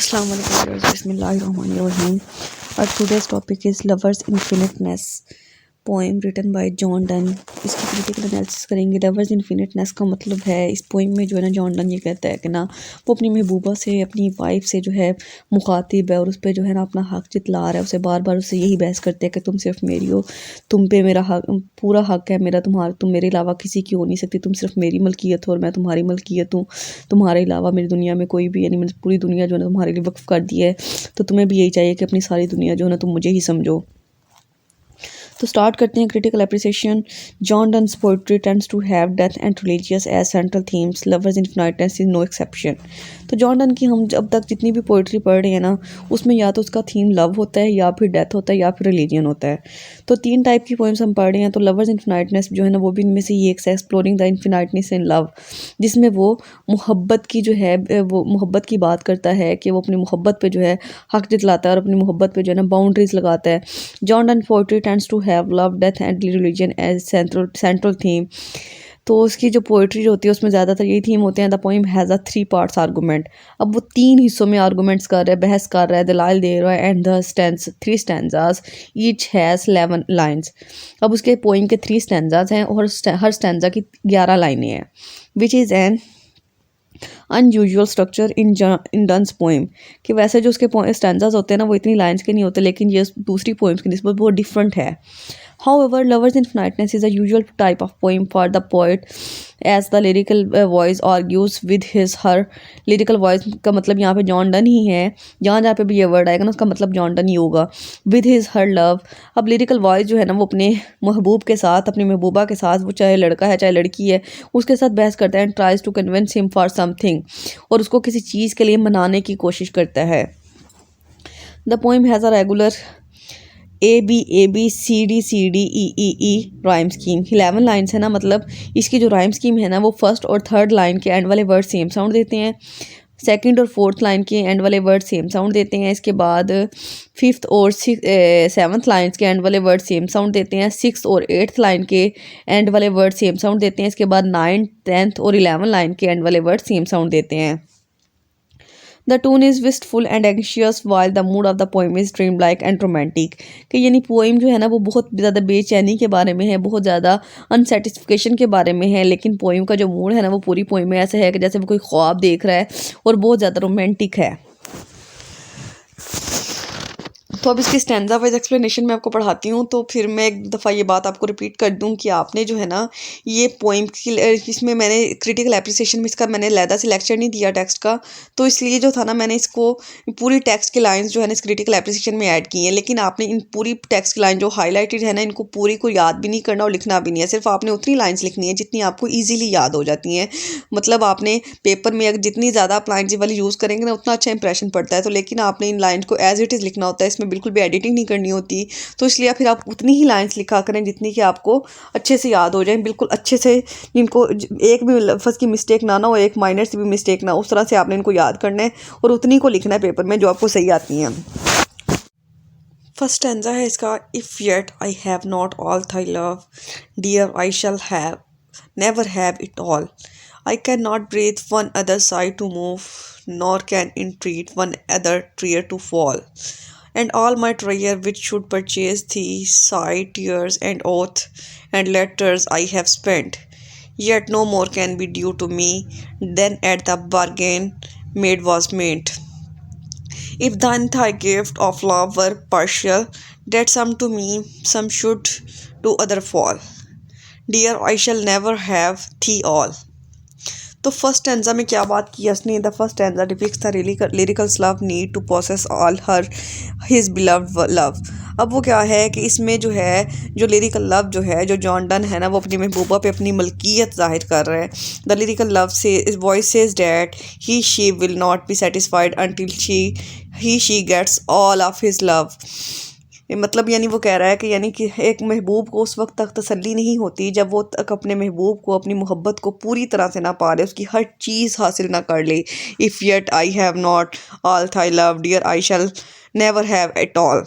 Assalamu alaikum viewers. Bismillahirrahmanirrahim. Our today's topic is Lover's Infiniteness. Poem written by John Donne. इसकी critical analysis करेंगे। Lover's infiniteness का मतलब है, इस poem में जो है ना जॉन डन ये कहता है कि ना वो अपनी महबूबा से, अपनी वाइफ से जो है मुखातिब है और उस पर जो है ना अपना हक जितला रहा है। उसे बार बार उससे यही बहस करते हैं कि तुम सिर्फ मेरी हो, तुम पे मेरा हक, पूरा हक है मेरा, तुम मेरे अलावा किसी की हो नहीं सकती, तुम सिर्फ मेरी मलकियत हो और मैं तुम्हारी मलकियत हूँ। तुम्हारे अलावा मेरी दुनिया में कोई भी, यानी मैंने पूरी दुनिया जो है ना तुम्हारे लिए वक्फ कर दी है, तो तुम्हें भी यही चाहिए कि अपनी सारी दुनिया जो है ना तुम मुझे ही समझो। तो स्टार्ट करते हैं critical appreciation. John Donne's poetry tends to have death and religious as central themes. Lovers infiniteness is no exception. तो जॉन डन की हम अब तक जितनी भी पोइट्री पढ़ रहे हैं ना, उसमें या तो उसका थीम लव होता है, या फिर डेथ होता है, या फिर रिलीजियन होता है। तो तीन टाइप की पोइम्स हम पढ़ रहे हैं। तो लवर्स इन्फिनिटनेस जो है ना वो भी इनमें से ये एक है, एक्सप्लोरिंग द इन्फिनिटनेस इन लव, जिसमें वो मोहब्बत की जो है वो मोहब्बत की बात करता है कि वो अपनी मोहब्बत पे जो है हक जितलाता है और अपनी मोहब्बत पे जो है ना बाउंड्रीज लगाता है। John Donne poetry tends to have love, death and religion as central theme. तो उसकी जो पोइट्री जो होती है उसमें ज़्यादातर यही थीम होते हैं। The poem has a 3 parts argument. अब वो 3 हिस्सों में आर्गूमेंट्स कर रहा है, बहस कर रहा है, दलाइल दे रहा है। And the stands 3 stanzas, each has 11 lines. अब उसके पोइम के 3 स्टैंजास हैं और हर स्टैंजा की 11 लाइनें हैं, which is an unusual structure in Donne's poem. कि वैसे जो उसके स्टैंजास होते हैं ना वो इतनी लाइन्स के नहीं होते, लेकिन ये दूसरी पोइम्स की निस्बत वो डिफरेंट है। However, Lover's Infiniteness is a usual type of poem for the poet, as the lyrical voice argues with her. Lyrical voice का मतलब यहाँ पे जॉन डन ही है, जहाँ पे भी ये वर्ड आएगा ना उसका मतलब जॉन डन ही होगा। with her love। अब लिरिकल वॉइस जो है ना वो अपने महबूब के साथ, अपनी महबूबा के साथ, वो चाहे लड़का है चाहे लड़की है, उसके साथ बहस करता है। And tries to convince him for something, और उसको किसी चीज़ के लिए मनाने की कोशिश करता है। The poem has a regular ABABCDCDEEE rhyme scheme. 11 lines है ना, मतलब इसकी जो राइम स्कीम है ना वो फर्स्ट और थर्ड लाइन के एंड वाले वर्ड सेम साउंड देते हैं, सेकंड और फोर्थ लाइन के एंड वाले वर्ड सेम साउंड देते हैं। इसके बाद फिफ्थ और सेवन्थ लाइन्स के एंड वाले वर्ड सेम साउंड देते हैं, सिक्स और एट्थ लाइन के एंड वाले वर्ड सेम साउंड देते हैं। इसके बाद 9th 10th और 11 लाइन के एंड वाले वर्ड सेम साउंड देते हैं। The tone is wistful and anxious while the mood off the poem is dream like and romantic. कि यानी पोइम जो है ना वो बहुत ज़्यादा बेचैनी के बारे में है, बहुत ज़्यादा अनसेटिस्फिकेशन के बारे में है, लेकिन पोइम का जो मूड है ना वो पूरी पोइम में ऐसे है कि जैसे वो कोई ख्वाब देख रहा है और बहुत ज़्यादा रोमांटिक है। तो अब इसकी स्टैंजा वाइज एक्सप्लेनेशन मैं आपको पढ़ाती हूँ। तो फिर मैं एक दफ़ा ये बात आपको रिपीट कर दूँ कि आपने जो है ना ये पोइम की, इसमें मैंने क्रिटिकल एप्रिसिएशन में इसका मैंने लैदा से लेक्चर नहीं दिया टेक्स्ट का, तो इसलिए जो था ना मैंने इसको पूरी टेक्स्ट की लाइंस जो है ना इस क्रिटिकल एप्रिसिएशन में ऐड की हैं। लेकिन आपने इन पूरी टेक्स्ट की लाइन जो हाईलाइटेड है ना इनको पूरी को याद भी नहीं करना और लिखना भी नहीं है, सिर्फ आपने उतनी लाइन्स लिखनी है जितनी आपको ईजिली याद हो जाती हैं। मतलब आपने पेपर में अगर जितनी ज़्यादा आप लाइन्स वाली यूज़ करेंगे ना उतना अच्छा इंप्रेशन पड़ता है। तो लेकिन आपने इन लाइन्स को एज इट इज़ लिखना होता है, इसमें बिल्कुल भी एडिटिंग नहीं करनी होती। तो इसलिए फिर आप उतनी ही लाइंस लिखा करें जितनी कि आपको अच्छे से याद हो जाए, बिल्कुल अच्छे से, जिनको एक भी लफ्ज़ की मिस्टेक ना हो, एक माइनर से भी मिस्टेक ना, उस तरह से आपने इनको याद करना है और उतनी को लिखना है पेपर में जो आपको सही आती हैं। फर्स्ट स्टैंजा है इसका, if yet I have not all thy love, dear I shall have never have it all. I cannot breathe one other sigh to move, nor can entreat one other tear to fall. And all my treasure which should purchase thee, sigh, tears, and oath, and letters I have spent, yet no more can be due to me than at the bargain made was made. If then thy gift of love were partial, that some to me, some should to other fall. Dear, I shall never have thee all. तो first stanza में क्या बात की उसने, the first stanza depicts the lyrical love need to possess all her his beloved love. अब वो क्या है कि इसमें जो है जो लिरिकल लव जो है, जो जॉन डन है ना वो अपनी महबूबा पे अपनी मलकियत जाहिर कर रहा है। द लिरिकल लव से voice says that he she will not be satisfied until she gets all of his love. मतलब यानी वो कह रहा है कि यानी कि एक महबूब को उस वक्त तक तसल्ली नहीं होती जब वो तक अपने महबूब को, अपनी मोहब्बत को पूरी तरह से ना पा ले, उसकी हर चीज़ हासिल ना कर ले। If yet I have not all thy love, dear I shall never have it all.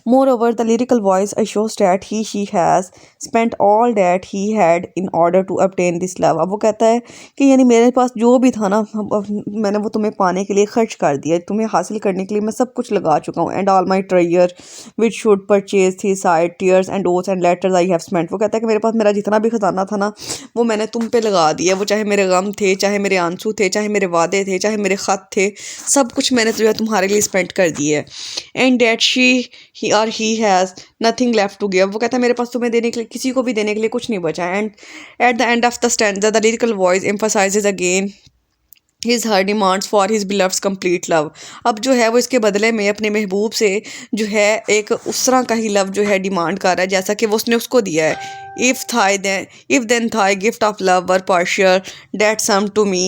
Moreover, the lyrical voice assures that he she has spent all that he had in order to obtain this love। अब वो कहता है कि यानी मेरे पास जो भी था ना, मैंने वो तुम्हें पाने के लिए खर्च कर दिया, तुम्हें हासिल करने के लिए मैं सब कुछ लगा चुका हूँ। And all my treasure which should purchase thee sighs tears and oaths and letters I have spent. वो कहता है कि मेरे पास मेरा जितना भी खजाना था ना, वो मैंने तुम पे लगा दिया। वो चाहे मेरे गम थे, चाहे मेरे आंसू थे, चाहे मेरे वादे थे, चाहे मेरे ख़त थे, सब कुछ मैंने जो है तुम्हारे लिए स्पेंड कर दिया है। एंड डैट ही और he has nothing left to give. वो कहता है मेरे पास तुम्हें देने के लिए, किसी को भी देने के लिए कुछ नहीं बचा। And at the end of the stanza the lyrical voice emphasizes again his her demands for his beloved's complete love. अब जो है वो इसके बदले में अपने महबूब से जो है एक उस तरह का ही लव जो है डिमांड कर रहा है जैसा कि वो उसने उसको दिया है। If then thy gift of love were partial that some to me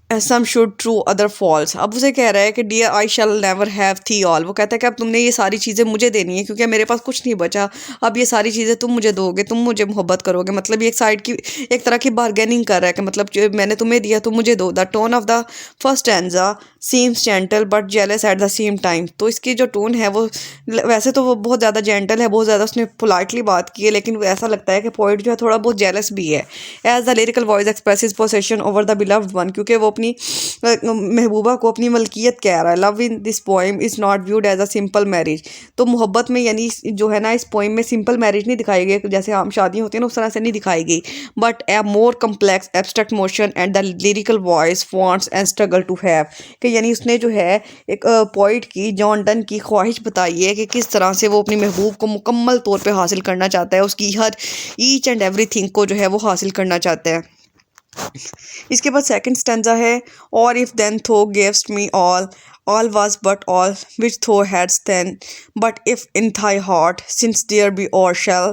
some should true other falls. अब उसे कह रहा है कि dear I shall never have thee all. वो कहता है कि अब तुमने ये सारी चीज़ें मुझे देनी है क्योंकि मेरे पास कुछ नहीं बचा। अब ये सारी चीज़ें तुम मुझे दोगे, तुम मुझे मोहब्बत करोगे। मतलब ये एक साइड की एक तरह की बार्गेनिंग कर रहा है कि मतलब जो मैंने तुम्हें दिया तुम मुझे दो। The tone of the first stanza seems gentle but jealous at the same time. तो इसकी जो टोन है वो वैसे तो वो बहुत ज़्यादा जेंटल है, बहुत ज़्यादा उसने पोलाइटली बात की है, लेकिन ऐसा लगता है कि पोइट जो है थोड़ा बहुत जेलस भी है। As the lyrical voice expresses possession over the beloved one, क्योंकि वो अपनी महबूबा को अपनी मलकियत कह रहा है। Love in this poem is not viewed as a simple marriage. तो मोहब्बत में यानी जो है ना इस पोइम में सिंपल मैरिज नहीं दिखाई गई, जैसे आम शादी होती है ना उस तरह से नहीं दिखाई गई, but a more complex abstract motion and the lyrical voice wants and struggle to have. कि यानी उसने जो है एक पोइट की, जॉन डन की ख्वाहिश बताई है कि किस तरह से वो अपनी महबूब को मुकम्मल तौर पे हासिल करना चाहता है, उसकी हर ईच एंड एवरीथिंग को जो है वो हासिल करना चाहता है। इसके बाद सेकंड स्टैंजा है, और इफ देन थो gives me all was but all which thou hadst then, but if in thy heart since there be or shall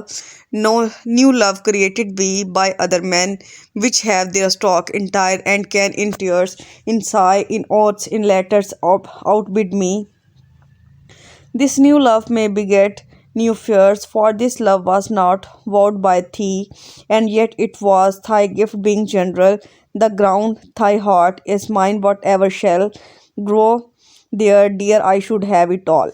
no new love created be by other men which have their stock entire and can in tears in sigh in oaths in letters outbid me, this new love may beget new fears, for this love was not vowed by thee, and yet it was thy gift being general. The ground thy heart is mine, whatever shall grow there, dear, I should have it all।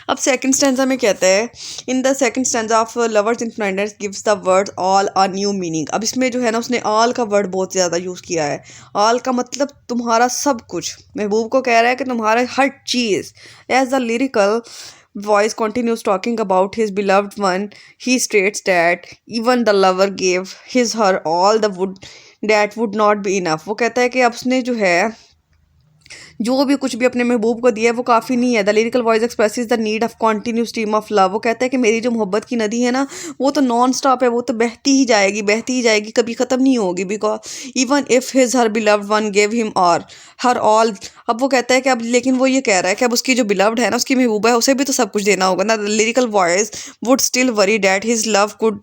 अब second stanza में कहता है, in the second stanza of lovers in friends gives the word all a new meaning. अब इसमें जो है ना उसने ऑल का वर्ड बहुत ज़्यादा यूज़ किया है। ऑल का मतलब तुम्हारा सब कुछ। महबूब को कह रहा है कि तुम्हारा हर चीज़। As the lyrical voice continues talking about his beloved one, he states that even the lover gave his her all the would that would not be enough। वो कहता है कि अब उसने जो है जो भी कुछ भी अपने महबूब को दिया है वो काफ़ी नहीं है। The lyrical voice expresses the need of continue stream of love. वो कहता है कि मेरी जो मोहब्बत की नदी है ना वो तो नॉन स्टॉप है, वो तो बहती ही जाएगी, बहती ही जाएगी, कभी ख़त्म नहीं होगी। Because even if his her beloved one give him और हर ऑल। अब वो कहता है कि अब लेकिन वो ये कह रहा है कि अब उसकी जो बिलव्ड है ना, उसकी महबूबा है, उसे भी तो सब कुछ देना होगा ना। The lyrical voice would still worry that his love could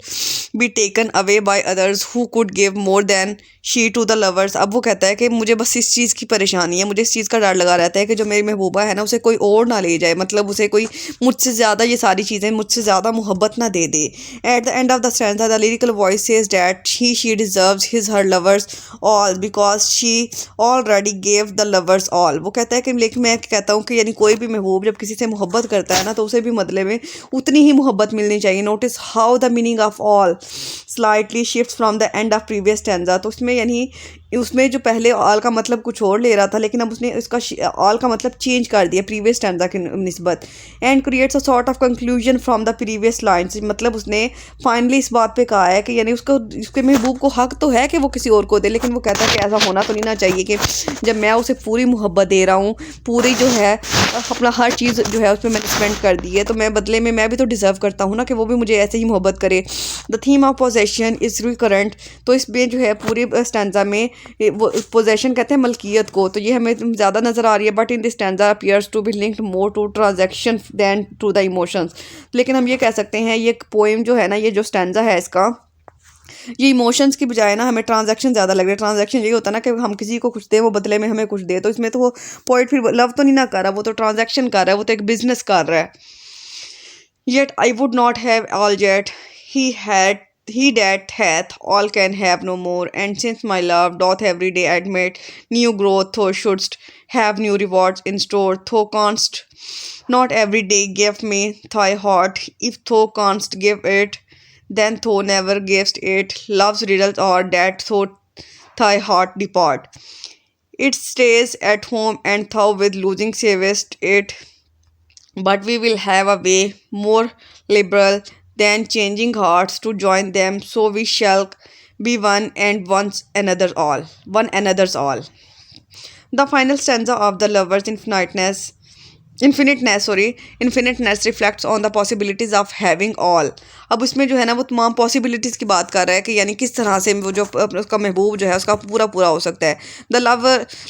be taken away by others who could give more than she to the lovers. अब वो कहता है कि मुझे बस इस चीज़ की परेशानी है, मुझे इस चीज़ का डर लगा रहता है कि जो मेरी महबूबा है ना उसे कोई और ना ले जाए, मतलब उसे कोई मुझसे ज़्यादा ये सारी चीज़ें मुझसे ज़्यादा मोहब्बत ना दे दे। At the end of the stanza the lyrical voice says that she deserves his her lovers all because she already gave the lovers all. वो कहता है कि लेकिन मैं कहता हूँ कि यानी कोई भी महबूब जब किसी से मोहब्बत करता है ना तो उसे भी बदले में उतनी ही मोहब्बत मिलनी चाहिए। Notice how the meaning of all slightly shift from the end of previous stanza. तो उसमें यानी उसमें जो पहले ऑल का मतलब कुछ और ले रहा था, लेकिन अब उसने इसका ऑल का मतलब चेंज कर दिया प्रीवियस स्टैंजा की निस्बत। And creates a sort of conclusion from the previous lines. मतलब उसने फाइनली इस बात पे कहा है कि यानी उसको उसके महबूब को हक तो है कि वो किसी और को दे, लेकिन वो कहता है कि ऐसा होना तो नहीं ना चाहिए कि जब मैं उसे पूरी मोहब्बत दे रहा हूँ, पूरी जो है अपना हर चीज़ जो है उसमें मैंने स्पेंड कर दी है, तो मैं बदले में मैं भी तो डिज़र्व करता हूँ ना कि वो भी मुझे ऐसे ही मोहब्बत करे। The theme of possession is recurrent. तो इसमें जो है पूरे स्टैंजा में वो पोजेशन कहते हैं मलकियत को, तो ये हमें ज़्यादा नज़र आ रही है। But in this stanza appears to be linked more to transaction than to the emotions. लेकिन हम ये कह सकते हैं ये पोएम जो है ना, ये जो स्टैंजा है इसका, ये इमोशंस की बजाय ना हमें ट्रांजैक्शन ज़्यादा लग रहा है। ट्रांजैक्शन यही होता है ना कि हम किसी को कुछ दे वो बदले में हमें कुछ दे, तो इसमें तो वो पोइट फिर लव तो नहीं ना कर रहा, वो तो ट्रांजैक्शन कर रहा है, वो तो एक बिजनेस कर रहा है। Yet I would not have all jet he had He that hath all can have no more, and since my love doth every day admit new growth, thou shouldst have new rewards in store. Thou canst not every day give me thy heart. If thou canst give it, then thou never gavest it. Love's riddles are that thou thy heart depart. It stays at home, and thou with losing savest it. But we will have a way more liberal than changing hearts to join them, so we shall be one and one another's all. The final stanza of the lovers infiniteness reflects on the possibilities of having all. अब उसमें जो है ना वो तमाम possibilities की बात कर रहा है कि यानी किस तरह से वो जो उसका महबूब जो है उसका पूरा पूरा हो सकता है. The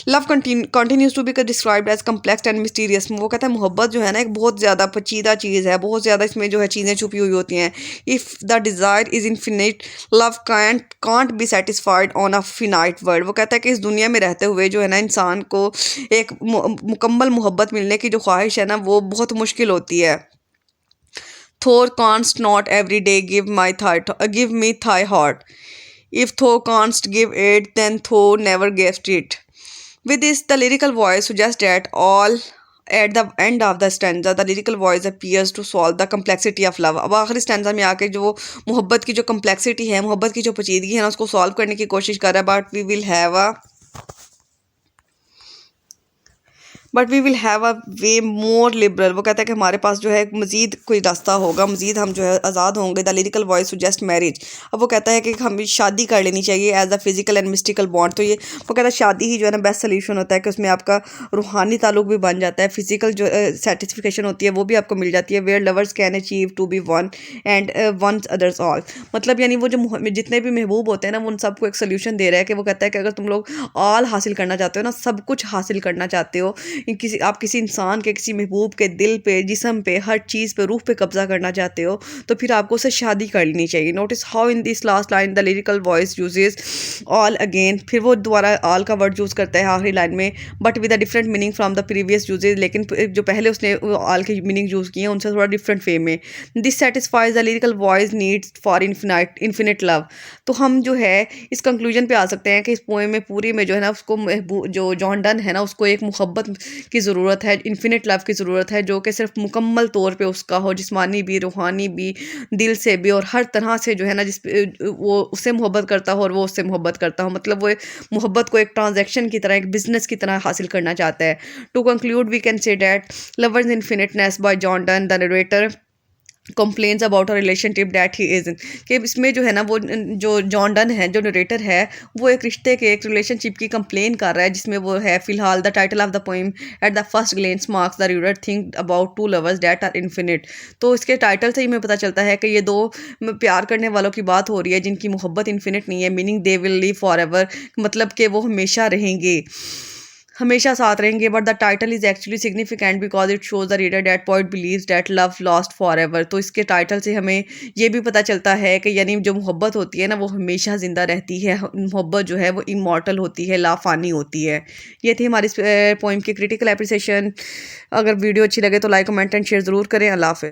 love continues to be described as complex and mysterious. वो कहता है मोहब्बत जो है ना एक बहुत ज़्यादा पेचीदा चीज़ है, बहुत ज़्यादा इसमें जो है चीज़ें छुपी हुई होती हैं. If the desire is infinite, love can't be satisfied on a finite world. वो कहता है कि इस दुनिया में रहते हुए जो है ना इंसान को एक मुकम्मल मोहब्बत मिलने की जो ख्वाहिश है ना वो बहुत मुश्किल होती है. Thou canst not every day give me thy heart. If thou canst give it, then thou never gavest it. With this, the lyrical voice suggests that all at the end of the stanza, the lyrical voice appears to solve the complexity of love. अब आखिरी stanza में आके जो मोहब्बत की जो complexity है, मोहब्बत की जो पेचीदगी है ना उसको सॉल्व करने की कोशिश कर रहा है. But we will have a way more liberal. वो कहता है कि हमारे पास जो है मज़ीद कोई रास्ता होगा, मज़ीद हम जो है आज़ाद होंगे. The lyrical voice suggest marriage. अब वो कहता है कि हमें शादी कर लेनी चाहिए as a physical and mystical bond. तो ये वो कहता है शादी ही जो है ना बेस्ट सोल्यूशन होता है कि उसमें आपका रूहानी ताल्लुक भी बन जाता है, फिजिकल जो सेटिस्फिकेशन होती है वो भी आपको मिल जाती है. Where lovers can achieve to be one and one others all. मतलब यानी वो जो जितने भी महबूब होते हैं ना वो उन सबको एक सोल्यूशन दे रहा है कि वो कहता है कि अगर तुम लोग ऑल हासिल करना चाहते हो ना, सब कुछ हासिल करना चाहते हो, आप किसी इंसान के, किसी महबूब के दिल पे, जिस्म पे, हर चीज़ पे, रूह पे कब्जा करना चाहते हो तो फिर आपको उससे शादी कर लेनी चाहिए. Notice how in this last line the lyrical voice uses all again. फिर वो दोबारा ऑल का वर्ड यूज़ करता है आखिरी लाइन में, but with a different meaning from the previous usages. लेकिन जो पहले उसने ऑल के मीनिंग यूज़ किए हैं उनसे थोड़ा डिफरेंट वे में. This satisfies the lyrical voice needs for infinite love. तो हम जो है इस कंक्लूजन पे आ सकते हैं कि इस पोएम में पूरी में जो है ना उसको जो जॉन डन है ना उसको एक मुहब्बत की ज़रूरत है, इन्फिनिट लव की ज़रूरत है, जो कि सिर्फ मुकम्मल तौर पे उसका हो, जिस्मानी भी, रूहानी भी, दिल से भी, और हर तरह से जो है ना वो उससे मोहब्बत करता हो और वो उससे मोहब्बत करता हो. मतलब वो मोहब्बत को एक ट्रांजैक्शन की तरह, एक बिजनेस की तरह हासिल करना चाहता है. To conclude we can say that lovers infiniteness by John Donne the narrator complains about a relationship that he is in. कि इसमें जो है ना वो जो जॉन डन है, जो नरेटर है, वो एक रिश्ते के, एक रिलेशनशिप की कंप्लेन कर रहा है जिसमें वो है फ़िलहाल. The title of the poem at the first glance marks the reader think about two lovers that are infinite. तो इसके टाइटल से ही हमें पता चलता है कि ये दो प्यार करने वालों की बात हो रही है जिनकी मोहब्बत इन्फिनिट नहीं है, meaning they will live forever. मतलब कि वो हमेशा रहेंगे, हमेशा साथ रहेंगे. But the title is actually significant because it shows the reader that point believes that love lost forever. तो इसके टाइटल से हमें ये भी पता चलता है कि यानी जो मोहब्बत होती है ना वो हमेशा ज़िंदा रहती है, मोहब्बत जो है वो इमॉर्टल होती है, लाफानी होती है. ये थी हमारी पोइम की क्रिटिकल एप्रिसिएशन. अगर वीडियो अच्छी लगे तो लाइक, कमेंट एंड शेयर ज़रूर करें. अल्लाह हाफ़िज़.